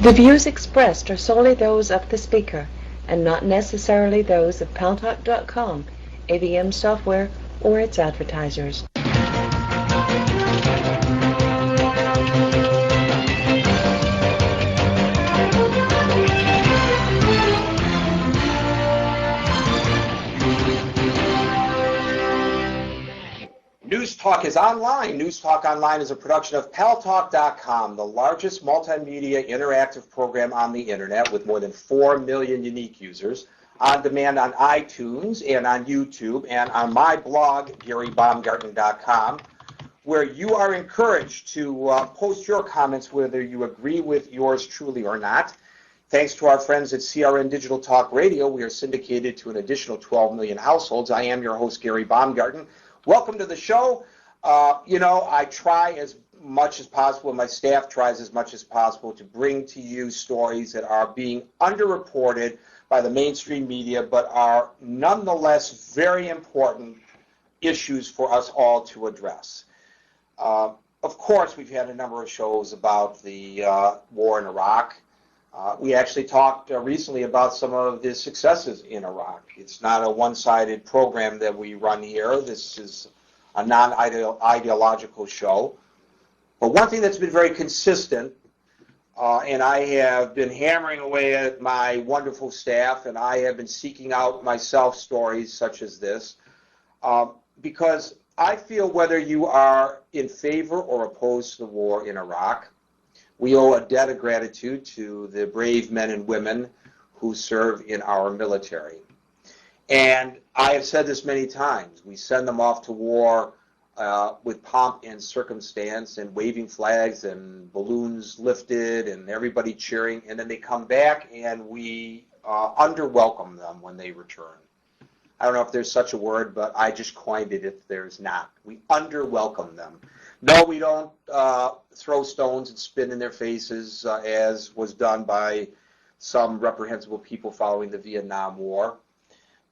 The views expressed are solely those of the speaker and not necessarily those of Paltalk.com, AVM software, or its advertisers. News Talk is online. News Talk Online is a production of Paltalk.com, the largest multimedia interactive program on the internet with more than 4 million unique users, on demand on iTunes and on YouTube and on my blog, GaryBaumgarten.com, where you are encouraged to post your comments whether you agree with yours truly or not. Thanks to our friends at CRN Digital Talk Radio, we are syndicated to an additional 12 million households. I am your host, Gary Baumgarten. Welcome to the show. I try as much as possible, my staff tries as much as possible to bring to you stories that are being underreported by the mainstream media, but are nonetheless very important issues for us all to address. Of course, we've had a number of shows about the war in Iraq. We actually talked recently about some of the successes in Iraq. It's not a one-sided program that we run here. This is a non-ideological show. But one thing that's been very consistent, and I have been hammering away at my wonderful staff, and I have been seeking out myself stories such as this, because I feel whether you are in favor or opposed to the war in Iraq, we owe a debt of gratitude to the brave men and women who serve in our military. And I have said this many times. We send them off to war with pomp and circumstance and waving flags and balloons lifted and everybody cheering, and then they come back and we underwelcome them when they return. I don't know if there's such a word, but I just coined it if there's not. We underwelcome them. No, we don't throw stones and spit in their faces as was done by some reprehensible people following the Vietnam War.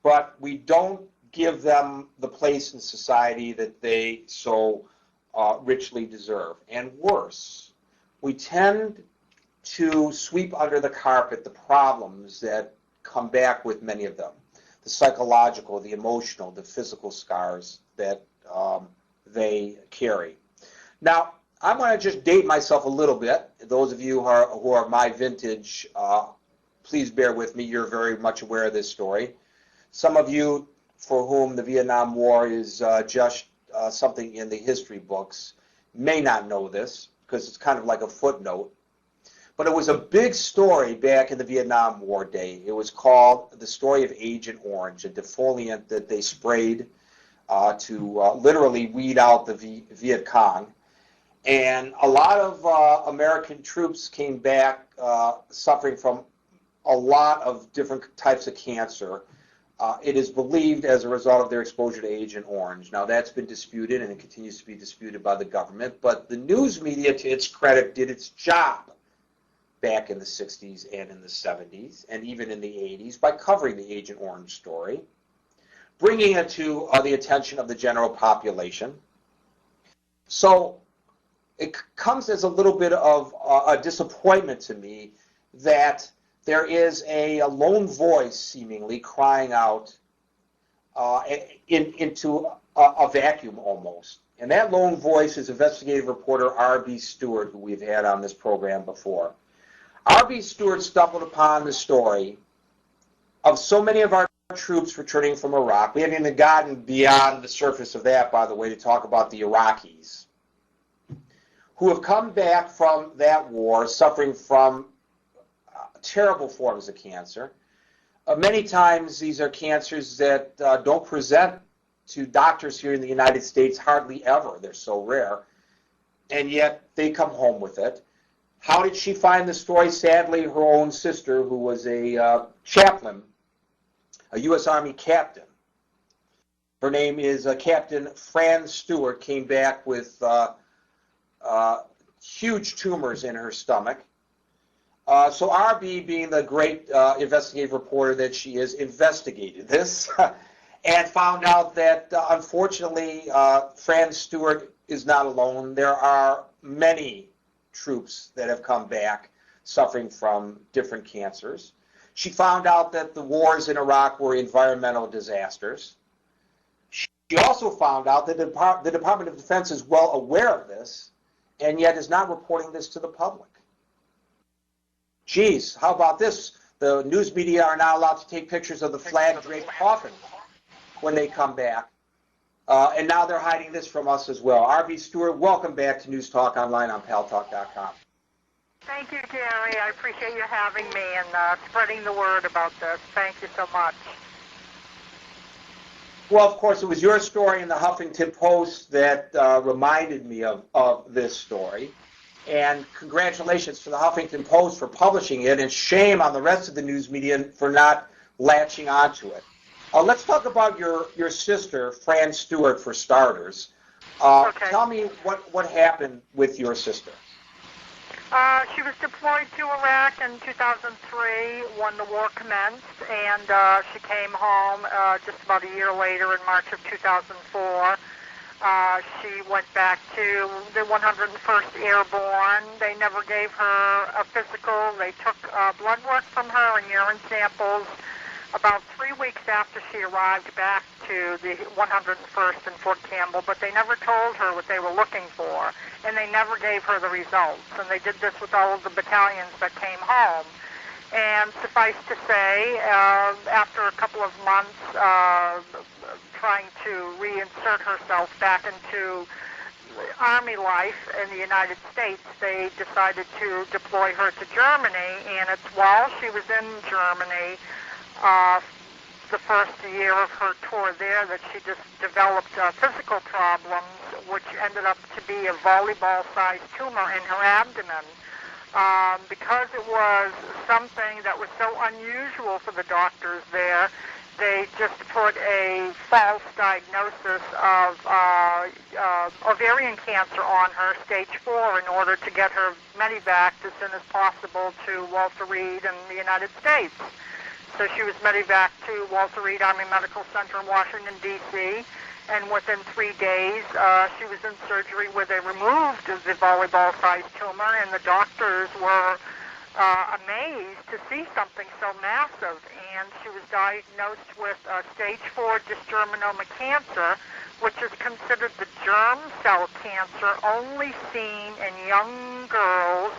But we don't give them the place in society that they so richly deserve. And worse, we tend to sweep under the carpet the problems that come back with many of them. The psychological, the emotional, the physical scars that they carry. Now, I'm going to just date myself a little bit. Those of you who are my vintage, please bear with me. You're very much aware of this story. Some of you for whom the Vietnam War is just something in the history books may not know this because it's kind of like a footnote. But it was a big story back in the Vietnam War day. It was called the story of Agent Orange, a defoliant that they sprayed to literally weed out the Viet Cong. And a lot of American troops came back suffering from a lot of different types of cancer. It is believed as a result of their exposure to Agent Orange. Now, that's been disputed, and it continues to be disputed by the government. But the news media, to its credit, did its job back in the 60s and in the 70s, and even in the 80s, by covering the Agent Orange story, bringing it to the attention of the general population. So it comes as a little bit of a disappointment to me that there is a lone voice seemingly crying out into a vacuum almost. And that lone voice is investigative reporter R.B. Stuart, who we've had on this program before. R.B. Stuart stumbled upon the story of so many of our troops returning from Iraq. We haven't even gotten beyond the surface of that, by the way, to talk about the Iraqis, who have come back from that war suffering from terrible forms of cancer. Many times these are cancers that don't present to doctors here in the United States hardly ever. They're so rare. And yet they come home with it. How did she find the story? Sadly, her own sister, who was a chaplain, a U.S. Army captain. Her name is Captain Fran Stuart, came back with huge tumors in her stomach. So RB, being the great investigative reporter that she is, investigated this and found out that, unfortunately, Fran Stuart is not alone. There are many troops that have come back suffering from different cancers. She found out that the wars in Iraq were environmental disasters. She also found out that the Department of Defense is well aware of this and yet is not reporting this to the public. Geez, how about this? The news media are not allowed to take pictures of the flag-draped coffin when they come back. And now they're hiding this from us as well. R.B. Stuart, welcome back to News Talk Online on Paltalk.com. Thank you, Gary. I appreciate you having me and spreading the word about this. Thank you so much. Well, of course, it was your story in the Huffington Post that reminded me of this story. And congratulations to the Huffington Post for publishing it, and shame on the rest of the news media for not latching onto it. Let's talk about your sister, Fran Stuart, for starters. Okay. Tell me what happened with your sister. She was deployed to Iraq in 2003 when the war commenced, and she came home just about a year later in March of 2004. She went back to the 101st Airborne. They never gave her a physical. They took blood work from her and urine samples about 3 weeks after she arrived back to the 101st in Fort Campbell, but they never told her what they were looking for, and they never gave her the results. And they did this with all of the battalions that came home. And suffice to say, after a couple of months trying to reinsert herself back into Army life in the United States, they decided to deploy her to Germany. And it's while she was in Germany, the first year of her tour there, that she just developed physical problems, which ended up to be a volleyball-sized tumor in her abdomen. Because it was something that was so unusual for the doctors there, they just put a false diagnosis of ovarian cancer on her, stage 4, in order to get her medevaced as soon as possible to Walter Reed in the United States. So she was medevaced to Walter Reed Army Medical Center in Washington, D.C., and within 3 days, she was in surgery where they removed the volleyball-sized tumor, and the doctors were amazed to see something so massive. And she was diagnosed with stage 4 dysgerminoma cancer, which is considered the germ cell cancer only seen in young girls